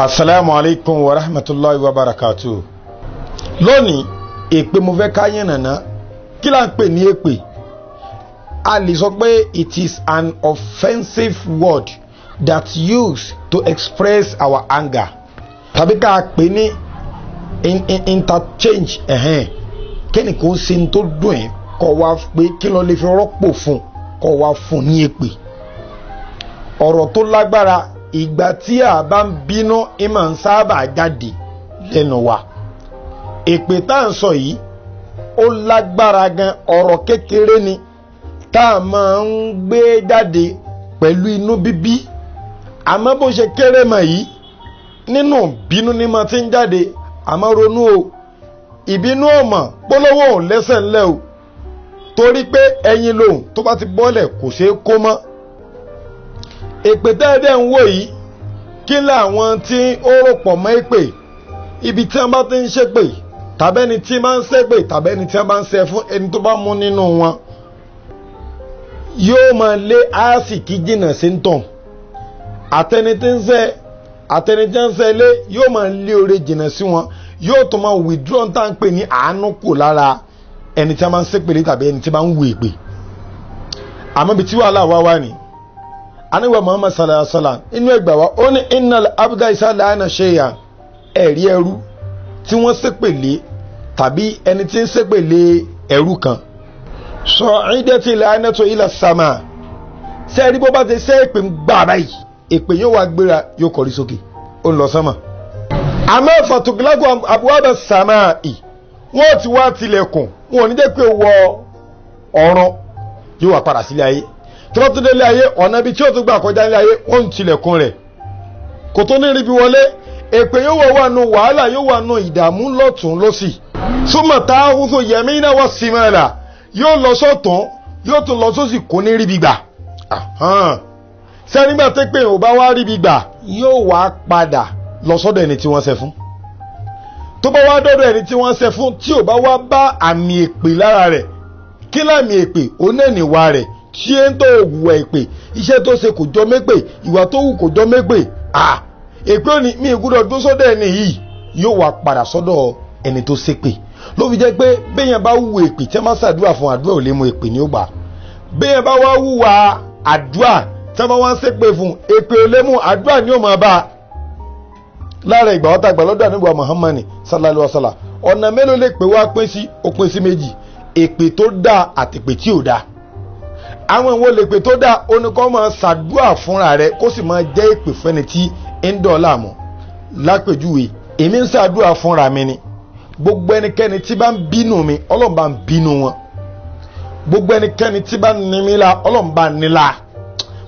Assalamu alaikum wa rahmatullahi wa barakatuh. Lónìí, èpè mo fẹ́ ká yànnàná. Kí la ń pè ní èpè? A lè sọ pé it is an offensive word that used to express our anger. Tàbí ká pè ní interchange. Kẹ́ni kò ṣe ní tó dùn ẹ́ kọ́ wa pé kí ló lè fi rọ́pò fún kọ́ wa fún ní èpè. Ọ̀rọ̀ tó lágbára ìgbà tí a bá ń bínú ìmọ̀ ń sábà jáde lẹ́nu wa. Èpè tá à ń sọ yìí ó lágbára gan, ọ̀rọ̀ kékeré ni tá a máa ń gbé jáde pẹ̀lú inú bíbí. Àmọ́ bó ṣe kéré mọ̀ yìí nínú bínú ni mo ti ń jáde. Àmọ́ ronú o, ìbínú ọmọ polówó ò lẹ́sẹ̀ ńlẹ̀ o, torí pé ẹyin lòun tó bá ti bọ́lẹ̀ kò ṣeé kó mọ́. Èpè tẹ́ẹ̀dẹ̀ ń wò yìí kí làwọn tí ó rò pọ̀ mọ́ èpè, ibi tí wọ́n bá ti ń ṣépè tàbẹ́ni tí máa ń ṣépè tàbẹ́ni tí wọ́n bá ń ṣe fún ẹni tó bá mú nínú wọn yóò máa lé àásìkí jìnnà sí ń tàn. Àtẹni tí ń ṣe lé yóò máa lé oore jìnnà sí wọn, yóò tó máa withdraw tá à ń pè ní àánú kù lára ẹni tí wọ́n bá ń ṣépè tàbí ẹni tí wọ́n bá ń wù èpè. Àmọ́ bí tí wàhálà wá wá ni aniwa Muhammad sallallahu alaihi wasallam inú ẹgbà wa ó ní innal abda isa la'ana shay'an, ẹ̀rí ẹrú tí wọ́n ṣépèlé tàbí ẹni tí ń ṣépèlé ẹrú kan sa'idati la'natu ila sama, sẹ́ẹ̀rí bó bá ti ṣe èpè ń gbà báyìí èpè yóò wá gbéra yóò kọrí sókè ó ń lọ sánmà. àmọ́ fatuglagu abwaba samai, wọ́n ti wá tilẹ̀kùn wọn ò ní jẹ́ pé wọ ọ̀run yóò wá padà sílé ayé. Tí wọ́n tún délé ayé ọ̀nà ibi tí ó tún gbà kọjá nílé ayé wọ́n ń tilẹ̀kùn rẹ̀ kò tó ní ríbi wọlé. Èpè yóò wà nù wàhálà, yóò wà nù ìdààmú lọ́tún lọ́sì. Súnmọ̀ tá a hùwù yẹ̀mí náà wọ́n sì mẹ́ra yóò lọ sọ́tún yóò tún lọ sósì kò ní ríbi gbà. Sẹ́ni gbà tẹ́ pé ò bá wá ríbi gbà yóò wá padà lọ sọ́dọ̀ ẹni tí wọ́n ṣe fún. Tó bá wá dọ́dọ̀ ẹni tí wọ́n ṣe fún tí ò bá wá bá àmì èpè lára rẹ̀, kí láàmì èpè ó náà níwà rẹ̀ tí ń tó hùwà èpè, iṣẹ́ tó ṣe kò jọ mépè, ìwà tó hù kò jọ mépè. Èpè òní mi ìgbúdọ̀ dún sọ́dọ̀ ẹni yìí yóò wá padà sọ́dọ̀ ẹni tó ṣépè. Ló fi jẹ́ pé béèyàn bá hùwà èpè tí wọ́n bá ṣàdúrà fún àdúrà ò lè mú èpè ní ó gbà. Béèyàn bá wá hùwà àdúrà tí wọ́n wá ń ṣépè fún èpè ò lè mú, àdúrà ni ó máa bá. Lára ìgbà wọ́n tàgbà lọ́dọ̀ àníbọ̀ Muhammad sallallahu alaihi wasallam, ọ̀nà mélòó lè pè wá pín sí? Ó pín sí méjì, èpè tó dáa àti èpè tí ò dáa. Àwọn ìwọ lè pè tó dáa oníkọ́ máa ṣàdúrà fúnra rẹ̀ kó sì máa jẹ́ èpè fẹ́ni tí ń dọ̀ọ́lá mọ́. Lápèjúwe èmi ń ṣàdúrà fúnra mi ni, gbogbo ẹnikẹ́ni tí bá ń bínú mi Ọlọ́run bá ń bínú wọn, gbogbo ẹnikẹ́ni tí bá ń ní mi la Ọlọ́run bá ń ní la,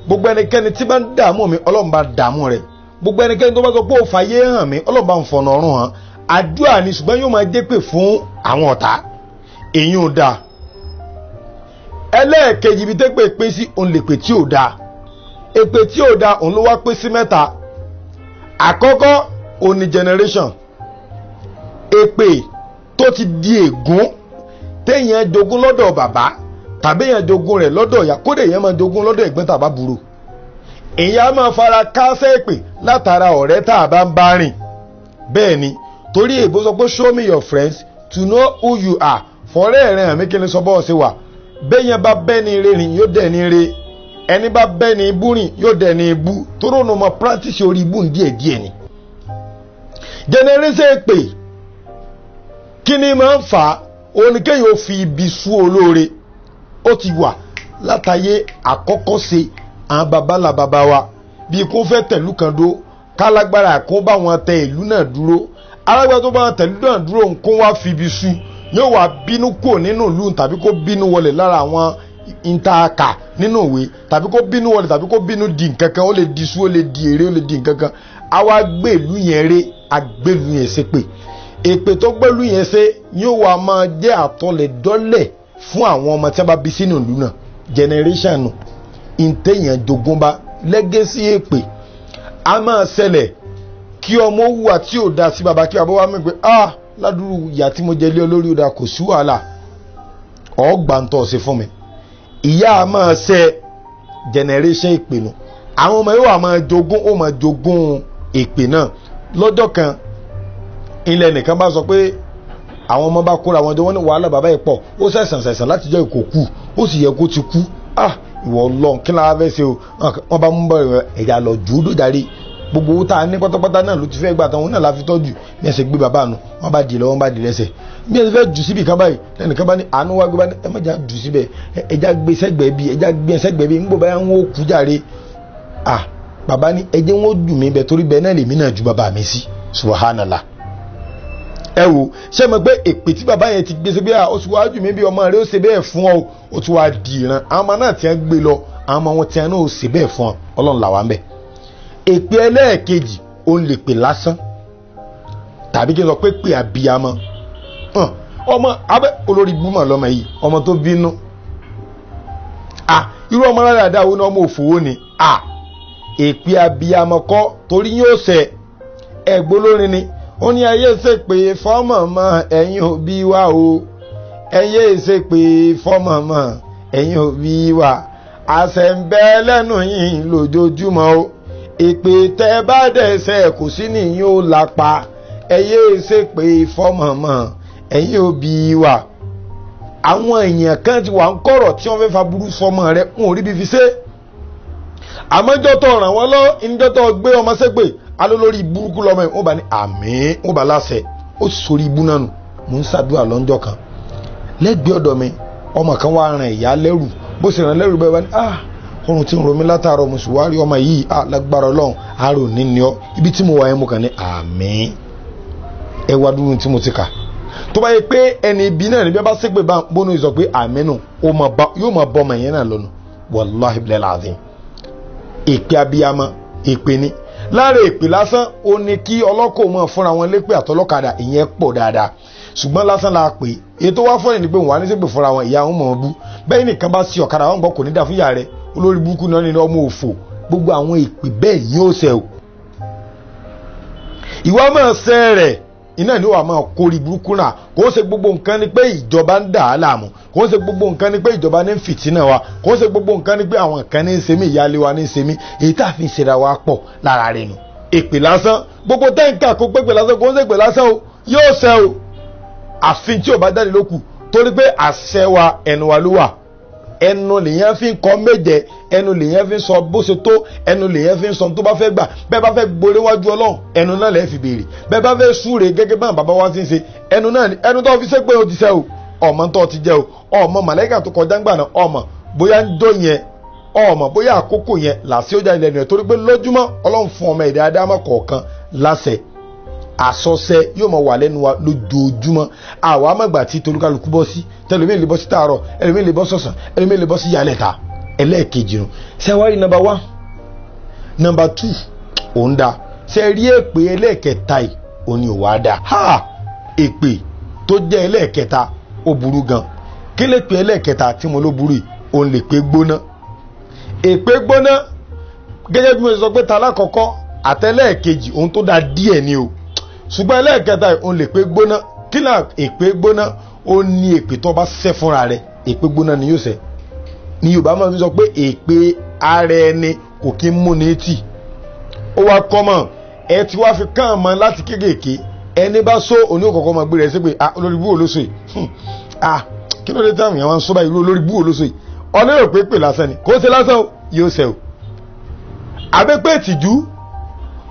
gbogbo ẹnikẹ́ni tí bá ń dààmú mi Ọlọ́run bá dààmú rẹ̀, gbogbo ẹnikẹ́ni tó bá sọ pé ó fàyè hàn mí Ọlọ́run bá ń fọ̀nà ọ̀run hàn. Àdúrà ni ṣùgbọ́n yóò máa jẹ́ pè fún àwọn ọ̀tá, èyí ò dáa. Ẹlẹ́ẹ̀kejì ibi tẹ́pẹ̀ pín sí òun lè pè tí ò dáa. Èpè tí ò dáa òun ló wá pín sí mẹ́ta. Àkọ́kọ́ òun ni generation, èpè tó ti di ègún téèyàn jogún lọ́dọ̀ bàbá tàbí èèyàn jogún rẹ̀ lọ́dọ̀ ìyá, kódà èèyàn máa jogún lọ́dọ̀ ẹ̀gbọ́n tàbá burú. Èèyàn máa fara kásẹ̀ èpè látara ọ̀rẹ́ tá a bá ń bá rìn. Bẹ́ẹ̀ ni torí èbó sọ pé show me your friends to know who you are. Fọ̀rẹ́ rẹ̀ hàn mí kí ni sọ bọ́ọ̀ ṣe wà. Bẹ́yẹn bá bẹ́ni rìn yóò dẹ̀ ní re, ẹni bá bẹ́ni ibú rìn yóò dẹ̀ ní ibú, torí òun mọ practice orí ibú díẹ̀díẹ̀ ni. Generation èpè kí ni máa ń fà á? Oníkéyìí ó fi ibi sú olóore. Ó ti wà látàyé àkọ́kọ́ ṣe àwọn babalá baba wa bí kò fẹ́ tẹ̀lú kan dó kálágbára kó bá wọn tẹ ìlú náà dúró. Alágbára tó bá wọn tẹ̀lú náà dúró nǹkan wá fi ibi sú yóò wá bínú kò nínú ìlú tàbí kó bínú wọlé lára àwọn ìtaaka nínú ìwé tàbí kó bínú wọlé tàbí kó bínú di nǹkankan, ó lè di sú, ó lè di èrè, ó lè di nǹkankan. Àwa gbé ìlú yẹn ré, agbélú yẹn ṣépè. Èpè tó gbélú yẹn ṣe yóò wá máa jẹ́ àtọ̀lẹ̀ dọ́lẹ̀ fún àwọn ọmọ tí wọ́n bá bí sínú ìlú náà. Generation ìtẹ̀yàn jogún bá legacy èpè. A máa ṣẹlẹ̀ kí ọmọ wùwà tí ò dá sí bàbá kí bàbá wa mọ̀ pé ládùúrú ìyá tí mo jẹ lé olórí ọ̀dà kò sí wàhálà ọgbà ń tọ́ sí fún mi. Ìyá a máa ṣe generation ìpinnu àwọn ọmọ yóò máa jogún ó máa jogún èpè náà lọ́jọ́ kan ilẹ̀ nìkan bá sọ pé àwọn ọmọ bá kóra wọn jọ wọ́n ní wàhálà bàbá yìí pọ̀ ó ṣẹ̀sàn láti jẹ́ ìkó kú ó sì yẹ kó ti kú ìwọ Ọlọ́run kí lára fẹ́ ṣe o wọ́n bá mú bọ̀ ẹ̀yà lọ jù ú dòjàre gbogbo owó tá a ní pátápátá náà ló ti fẹ́ gbà tán òun náà la fi tọ́jú bí ẹsẹ̀ gbé bàbá nu wọ́n bá dì lọ wọ́n bá dì lẹ́sẹ̀ bí ẹsẹ̀ fẹ́ jù síbi kan báyìí lẹ́nìkan bá ní àánú wá gbé bá ní ẹ má jà jù síbẹ̀ ẹja gbé sẹ́gbẹ̀ẹ́ bí ẹja gbé sẹ́gbẹ̀ẹ́ bí ńgbọ́ báyà ń wó kú jàre bàbá ní ẹjẹ́ wọn jù mí bẹ torí bẹ́ẹ̀ náà lèmi náà ju bàbá mi sí subhanallah. ẹ wo ṣé mo gbé èpè tí bàbá yẹn ti gbé sí pé ó ti wá jù mí bí ọmọ rẹ ó ṣe bẹ́ẹ̀ fún ọ ó ti wá di ìran àwọn ọmọ náà ti ń gbé lọ àwọn ọmọ wọn ti ń náà ó ṣe bẹ́ẹ̀ fún ọ Ọlọ́run làwa ń bẹ̀. èpè ẹlẹ́ẹ̀kejì ó lè pè lásán tàbí kí n sọ pé pè àbíyamọ ọmọ abẹ olórí búmọ lọmọ yìí ọmọ tó bínú irú ọmọ rárá dáwọ ní ọmọ òfòwò ni èpè àbíyamọ kọ́ torí yóò ṣe ẹgbó lórin ni ó ní ayé ṣe pé fọmọ mọ ẹ̀yin òbí wa o ẹyẹ ṣe pé fọmọ mọ ẹ̀yin òbí wa àṣẹ ń bẹ lẹ́nu yìí lójoojúmọ́ o èpè tẹ́ bá dẹ̀ṣẹ̀ kò sí nìyí ó lápá ẹyẹ ṣe pé fọmọmọ ẹ̀yin òbí wa. àwọn èèyàn kan ti wà ń kọ̀rọ̀ tí wọ́n fẹ́ fa burú sọmọ rẹ̀ ń ò rí bí fi ṣe àmọ́jọ́ tó ràn wọ́n lọ ìjọ́ tó gbé ọmọ ṣépè alólórí burúkú lọ́mọ yìí wọ́n bá ní àmín wọ́n bá láṣẹ ó sì sórí ibú náà nù. mò ń ṣàdúrà lọ́njọ́ kan lẹ́gbẹ̀ẹ́ ọ̀dọ̀ mi ọmọ kan wá ràn ìyá lẹ́rù bó ṣe ràn lẹ́rù bẹ́ẹ̀ wá ní ọrùn tí ń ro mi látàárọ̀ mo sì wá rí ọmọ yìí lágbára Ọlọ́run àárò níní ọ ibi tí mo wà yẹn mo kàn ní àmín ẹ wá dúró tí mo ti kà tó bá yẹ pé ẹni ibi náà níbi bá ṣépè bá bónú ìsọ pé àmín nù yóò máa bọ́ ọmọ yẹn náà lọ́nu wàláhi bilal azim. èpè abiyamọ èpè ni lára èpè lásán ó ní kí ọlọ́kọ̀ mọ̀ fúnra wọn lépè àtọlọ́kadà ìyẹn pọ̀ dáadáa ṣùgbọ́n lásán la pè ètò wá fọ́ọ̀nì ni pé wọ́n á ní ṣépè fúnra wọn ìyá wọn mọ̀ ọ́n bú bẹ́ẹ̀ nìkan bá sí ọ̀kadà wọn gbọ́ kò ní dá fún ìyá rẹ̀ olórí burúkú náà nínú ọmọ òfò gbogbo àwọn èpè bẹ́ẹ̀ yóò ṣe o. ìwà máa ṣe rẹ̀ iná ni wàá máa kórì burúkú náà kò ṣe gbogbo nǹkan ni pé ìjọba ń dà á láàmú kò ṣe gbogbo nǹkan ni pé ìjọba ní fìtínà wa kò ṣe gbogbo nǹkan ni pé àwọn nǹkan ní ń ṣe mí ìyáálé wa ní ń ṣe mí èyí tá a fi ń ṣera wa pọ̀ lára rẹ̀ nù. èpè lásán gbogbo tẹ́ǹkà kó pépè lásán kò ń ṣe èpè lásán o yóò ṣe o àfin tí ò bá jáde lókù torí pé àṣẹ wa ẹnu wa ló wà ẹnu lèyàn fi ń kọ méje ẹnu lèyàn fi ń sọ bó ṣe tó ẹnu lèyàn fi ń sọ tó bá fẹ́ gbà bẹ́ẹ̀ bá fẹ́ gborí wájú Ọlọ́run ẹnu náà lẹ́ẹ̀ fi béèrè bẹ́ẹ̀ bá fẹ́ súre gẹ́gẹ́ bá bàbá wa ti ń ṣe ẹnu náà ni ẹnu tó fi ṣe pé o ti ṣe o ọmọ tó ti jẹ o ọmọ màlẹ́kà tó kọjá ń gbà náà ọmọ bóyá ń dó yẹn ọmọ bóyá àkókò yẹn làásì ó já ilẹ̀ nìyẹn torí pé lójúmọ́ Ọlọ́run fún ọmọ ẹ̀dá adámọ̀ kọ̀ọ̀kan láṣẹ àsọsẹ yóò máa wà lẹ́nu wa lójoojúmọ́ àwọn amọ̀gbà tí tolúkálukú bọ́ sí tẹlifíìn lè bọ́ sí tààrọ̀ ẹlòmíìn lè bọ́ sọ̀sán ẹlòmíìn lè bọ́ sí yálẹ̀ta ẹlẹ́ẹ̀kejì nù sẹ́wárí nọ́mbà 1 nọ́mbà 2 òun dá sẹ́rí èpè ẹlẹ́ẹ̀kẹta yìí òní ò wá dá èpè tó jẹ́ ẹlẹ́ẹ̀kẹta ó burú gan kí lè pè ẹlẹ́ẹ̀kẹta tí mo ló burú yìí òun lè pè gbóná èpè gbóná gẹ́gẹ́ bí mo sọ pé ta lákọ̀ọ́kọ́ àtẹlẹ́ẹ̀kejì òun tó dá díẹ̀ ni o ṣùgbọ́n ẹlẹ́ẹ̀kẹta òun lè pé gbóná kí là èpè gbóná ó ní èpè tó bá ṣẹ́ fúnra rẹ̀ èpè gbóná ni yóò ṣe ní Yorùbá máa fi sọ pé èpè ara ẹni kò kí ń mú ní tì ó wá kọ́mọ̀ ẹ ti wá fi kàn mọ́ láti kéékèèké ẹni bá sọ òní òkọ̀ọ̀kan máa gbé rẹ̀ sí pé olórí bú olóṣò yìí kí ló dé táwọn èèyàn wá ń sọ báyìí olórí bú olóṣò yìí ọlọ́rọ̀ pé pè lásán ni kò ṣe lásán yóò ṣe o àbẹ́pẹ́ ìtìjú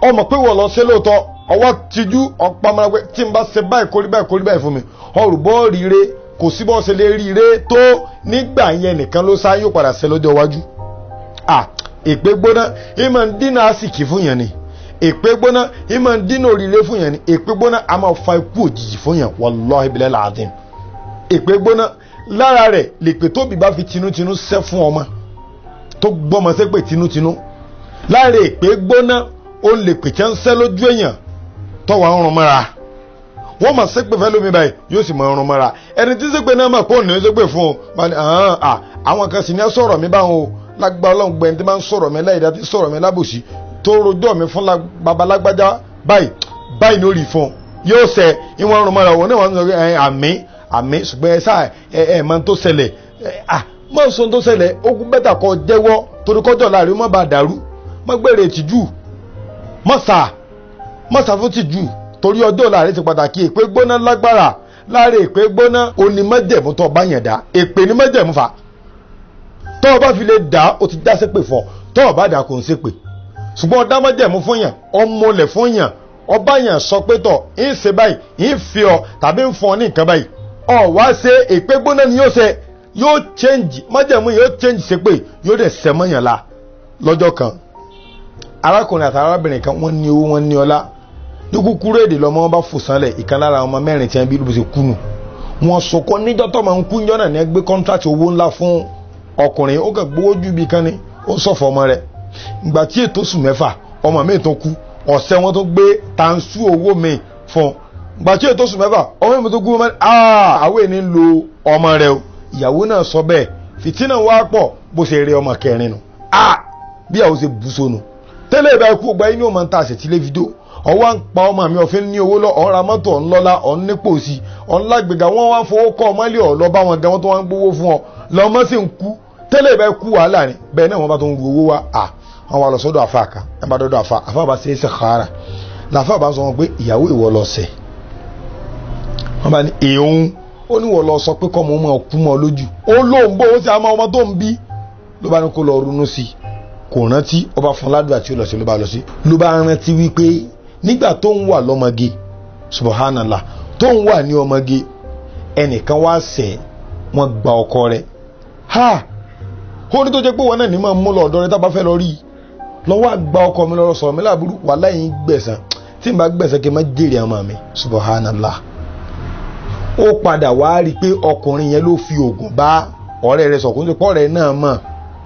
ọmọ pé wọ́n lọ ṣe lóòótọ́ ọwọ́ tijú ọ̀pamọ́ pé tí n bá ṣe báyìí kórí báyìí fún mi ọrùbọ́ rire kò sí bọ́ ṣe lè rire tó nígbà yẹn nìkan ló sáyé padà ṣe lọ́jọ́ iwájú. èpè gbóná ìmọ̀ ń dínà àsìkí fún yẹn ni èpè gbóná ìmọ̀ ń dínà òrìlé fún yẹn ni èpè gbóná a máa fa ikú òjijì fún yẹn wallahi bilal azim. èpè gbóná lára rẹ̀ lèpè tóbi bá fi tinútinú ṣẹ́ fún ọmọ tó gbọ́mọ ṣépè tinútinú lára èpè gbóná ó lè pè tí ń ṣẹ́ lójú èèyàn tọ́wọ́ ń rún mọ́ra wọ́n máa ṣépè fẹ́ lómi báyìí yóò sì máa rún mọ́ra ẹni tí ṣépè náà máa pọ̀ ní ṣépè fún un àwọn kan sì ní sọ̀rọ̀ mi báwọn o lágbára Ọlọ́run gbẹ̀yìn tí máa ń sọ̀rọ̀ mi láìdá tí sọ̀rọ̀ mi lábòsí tó rojọ́ mi fún babalágbájá báyìí ní orí fún un yóò ṣẹ ìwọ̀n rún mọ́ra wọn náà wọ́n sọ àmì ṣùgbọ́n ẹ sáà ẹ máa tó ṣẹlẹ̀ máa sọ tó ṣẹlẹ̀ ogun bẹ́tà kọ jẹ́wọ́ torí kọjọ́ láàrin má bàa dàrú má gbèrè tìjú má sà mọ́sàfútì jù torí ọjọ́ ọ̀la rẹ̀ ti pàtàkì. Èpè gbóná lágbára láàrin èpè gbóná onímọ̀jẹ̀mú tó bá yàn dá. Èpè ní mọ̀jẹ̀mú fa tó o bá fi lè dá o ti dá sépè fún ọ tó o bá dà kò ń sépè. Ṣùgbọ́n ọ̀dá mọ̀jẹ̀mú fún yàn ọmọlẹ̀ fún yàn ọba yàn sọ pé tọ̀ ń ṣe báyìí ń fi ọ tàbí ń fún ọ ní nǹkan báyìí ọ wá ṣe èpè gbóná ni yóò ṣe yóò change mọ̀jẹ̀mú yóò change sépè yóò dẹ̀ sẹ́ mọ́yàn la. Lọ́jọ́ kan arákùnrin àti arábìnrin kan wọ́n ní owó wọ́n ní ọlá ní kúkúrú èdè lọ́mọ wọn bá fò sánlẹ̀ ìkan lára ọmọ mẹ́rin tí wọ́n bí lóbi ṣe kúnnù wọn sọkọ níjọ́ tó máa ń kú níjọ́ náà ní ẹgbẹ́ kọ́ńtrátì owó ńlá fún ọkùnrin ó kàn gbowó ju ibi kan ní ó sọ̀fọ̀ ọmọ rẹ̀ ìgbà tí ètò oṣù mẹ́fà ọmọ mi tó kú ọ̀sẹ̀ wọn tó gbé tàǹsù owó mi fún ìgbà tí ètò oṣù mẹ́fà ọmọ mi tó kú àwọn ènìyàn lo ọmọ rẹ̀ o ìyàwó náà sọ bẹ́ẹ̀ fìtínà wá pọ̀ bó ṣe rí ọmọ kẹrin nù bí àwọn ṣe bú sónù tẹ́lẹ̀ ìbá ikú ọgbà inú ọmọ ń ta àṣetìlẹ́ fídíò ọwọ́ ń pa ọmọ mi ọ̀fẹ́ ní owó lọ ọ̀ra mọ́tò ọ̀nlọ́lá ọ̀nnípò sí ọ̀nlágbègà wọ́n wá fowó kọ́ ọmọ ilé ọ̀lọ́ bá wọn gan wọ́n tó wá ń gbowó fún ọ lọ́mọ sì ń kú tẹ́lẹ̀ ìbá ikú wàhálà ni bẹ́ẹ̀ náà wọ́n bá tó ń ru owó wá wọ́n wá lọ sọ́dọ̀ àfa kan ẹ̀ bá dọ́dọ̀ àfa bá ṣe é sàkárà làfa bá sọ wọn pé ìyàwó ìwọ lọ sẹ̀ wọ́n bá ní èèhùn ó ní wọ́n lọ sọ pé kọ́ ọmọ kú mọ́ lójú ó lóun bó ó sì àmọ́ ọmọ tó ń bí ló bá ní kó lọ ronú sí kò rántí ọba fún ládùúgbà tí ó lọ sí ló bá lọ sí ló bá rántí wípé nígbà tó ń wà lọ́mọge subhanallah tó ń wà ní ọmọge ẹnìkan wá ṣẹ̀ wọ́n gba ọkọ rẹ̀ ó ní tó jẹ́ pé wọn náà ní máa mú lọ ọ̀dọ̀ rẹ̀ tá bá fẹ́ lọ rí i lọ́wọ́ àgbà ọkọ mi lọ́rọ̀ sọ̀rọ̀ mi láàbúrú wà láyìn gbẹ̀sán tí n bá gbẹ̀sán kí n má jèrè ọmọ mi subhanallah ó padà wá rí i pé ọkùnrin yẹn ló fi oògùn bá ọ̀rẹ́ rẹ̀ sọ̀kún tó pọ̀ rẹ̀ náà mọ̀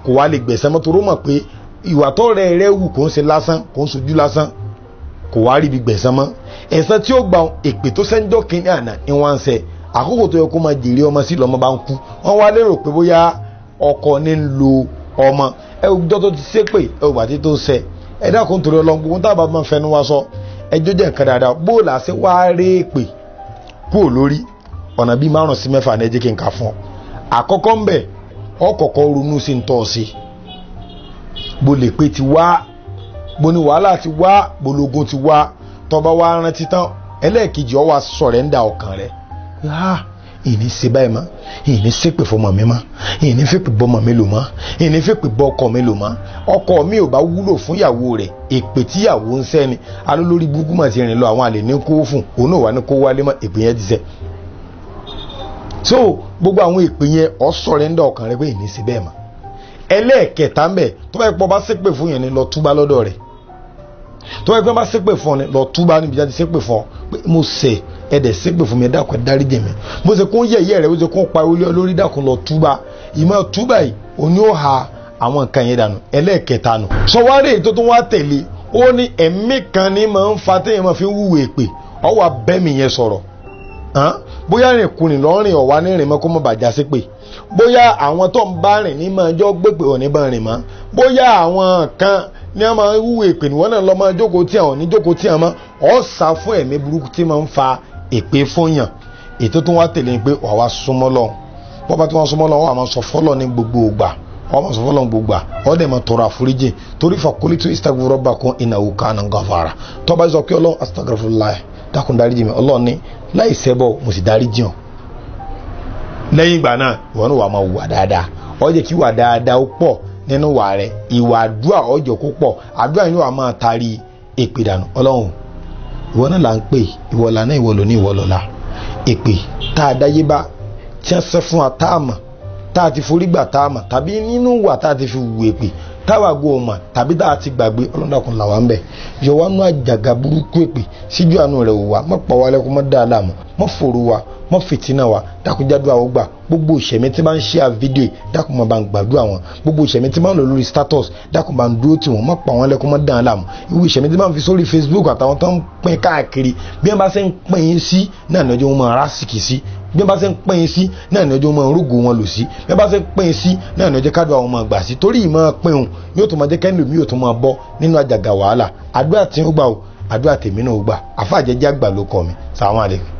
kò wá lè gbẹ̀sán mọ́ toró mọ̀ pé ìwà tó rẹ̀ wù kò ń ṣe lásán kò ń sojú lásán kò wá rí ibi gbẹ̀sán mọ́ ẹ̀san tí ó gba èpè tó sẹ́ńjọ́ kínní àná ni wọ́n ń ṣe àkókò tó yẹ kó máa jèrè ọmọ sí lọ́mọ bá ń kú wọ́n wá lérò pé bóyá ọkọ ní ń lo ọmọ ẹjọ́ tó ti ṣépè ẹwà tí tó ń ṣe ẹ̀dá kan torí ọlọ́run gbogbo tá a bá máa fẹnu wá sọ ẹjọ́ jẹ́ nǹkan dáadáa bóòlù àṣẹ wá rí èpè kúrò lórí ọ̀nà bíi 5 sí 6 ní ẹjẹ́ kí n kà fún ọ àkọ́kọ́ ń bẹ̀ ọkọ̀ọ̀kọ́ ronú sí ń tọ́ sí bó lè pé ti wá bó ní wàhálà ti wá bológun ti wá tọba wá rántí tán ẹlẹ́ẹ̀kejì ọ wá sọ̀rẹ́ńdà ọkàn rẹ̀ ìní ṣe báyìí mọ́ ìní ṣépè fọmọ mi mọ́ ìní fèpè bọ́mọ mi lò mọ́ ìní fèpè bọ́ ọkọ mi lò mọ́ ọkọ mi ò bá wúlò fún ìyàwó rẹ̀ èpè tí ìyàwó ń sẹ́ni alólórí burúkú mà ti rìn lọ àwọn àlè ní kó fún òun náà wà ní kó wálé mọ́ èpè yẹn ti sẹ́ so gbogbo àwọn èpè yẹn ọ sọ̀rẹ́ńdà ọkàn rẹ̀ pé ìní ṣe bẹ́ẹ̀ mọ́ ẹlẹ́ẹ̀kẹta ń bẹ̀ tó bá yẹ pọ̀ bá ṣépè fún yẹn ni lọ túbá lọ́dọ̀ rẹ̀ tó bá yẹ pé bá ṣépè fún ọ ni lọ túbá níbi jáde ṣépè fún ọ pé mo ṣẹ̀ ẹ̀dẹ̀ ṣépè fún mi ẹ dákun ẹ dáríjì mi bó ṣe kó ń yẹ̀yẹ́ rẹ̀ bó ṣe kó ń pa olé lórí dákun lọ túbá ìmọ̀ túbá yìí òní ó ha àwọn nǹkan yẹn dànù ẹlẹ́ẹ̀kẹta nù. sọwárẹ̀ èyí tó tún wá tẹ̀lé ó ní ẹ̀mí kan ní máa ń fa téèyàn máa fi ń wúwo èpè ọwọ́ abẹ́mi yẹn sọ̀rọ̀ bóyá rìn kùnrin lọ́rìn ọ̀wá ní rìn mọ́ kó má bàjá ṣépè bóyá àwọn tó ń bá rìn ní máa jọ gbèpè òní bá rìn mọ́ bóyá àwọn kan ní a máa ń wúwo èpè níwọ̀n náà lọ́ máa jókòó tí àwọn ní jókòó tí àwọn mọ́ ọ̀ sá fún ẹ̀mí burúkú tí máa ń fa èpè fún yàn ètò tó wá tẹ̀lé pé wà wá súnmọ́ lọ́hùn bọ́bá tí wọ́n súnmọ́ lọ́hùn wà máa sọ fọ́lọ́ ní gbogbo ògbà wọ́n máa sọ fọ́lọ́ ní gbogbo ògbà wọ́n dẹ̀ máa tọrọ àforíjì torí fakulitu istaghfiru rabbakum innahu kana ghafara tó bá sọ pé ọlọ́run astaghfirullah dákun dáríjì mi ọlọ́run ní láì ṣẹbọ mo sì dáríjì hàn lẹ́yìn ìgbà náà ìwọ náà wà máa wà dáadáa ó jẹ́ kí wà dáadáa ó pọ̀ nínú wà rẹ̀ ìwà àdúrà ó jẹ́ kó pọ̀ àdúrà yìí wà máa taari èpè dànù ọlọ́run ìwọ náà là ń pè ìwọ lànà ìwọ lóní ìwọ lọ́la èpè tá a dáyé bá tí wọ́n sẹ́ fún wa tá a mọ̀ tá a ti forí gbà tá a mọ̀ tàbí nínú wà tá a ti fi wù èpè táwa gbọ́ ọmọ tàbí tá a ti gbàgbé ọlọ́dàkùn làwọn ń bẹ̀ yọ wá nú àjàgà burúkú èpè síjú àánú rẹ̀ wò wá mọ̀ pa wá lẹ́kún mọ́ dáadáa mọ̀ mọ́ fòrò wa mọ́ fìtínà wa dákúnjádùn àwọn gbà gbogbo ìṣẹ̀mí tí bá ń ṣe àfídíò dákun máa bá ń gbàdúrà wọn gbogbo ìṣẹ̀mí tí bá ń lò lórí status dákun bá ń dúró tì wọ́n mọ́ pa wọ́n lẹ́kún mọ́ dáadáa láàmú irú ìṣẹ̀mí tí bá ń fi sórí Facebook àtàwọn tó ń pín káàkiri bí wọ́n bá ṣe ń pín yín sí náà ní ọjọ́ wọn máa rásìkì sí bí wọ́n bá ṣe ń pín yín sí náà ní ọjọ́ wọn máa rúgò wọn lò sí bí wọ́n bá ṣe ń pín yín sí náà ní ọjọ́ kádùn àwọn máa gbà sí torí ìmọ̀ pín òun yóò tó máa jẹ́ kẹ́ni lòmí yóò tó máa bọ́ nínú àjàgà wàhálà àdúrà tí ó gbà ó àdúrà tèmi náà ó gbà àfáàjẹjẹ àgbà ló kọ mi sàwọn àlejò.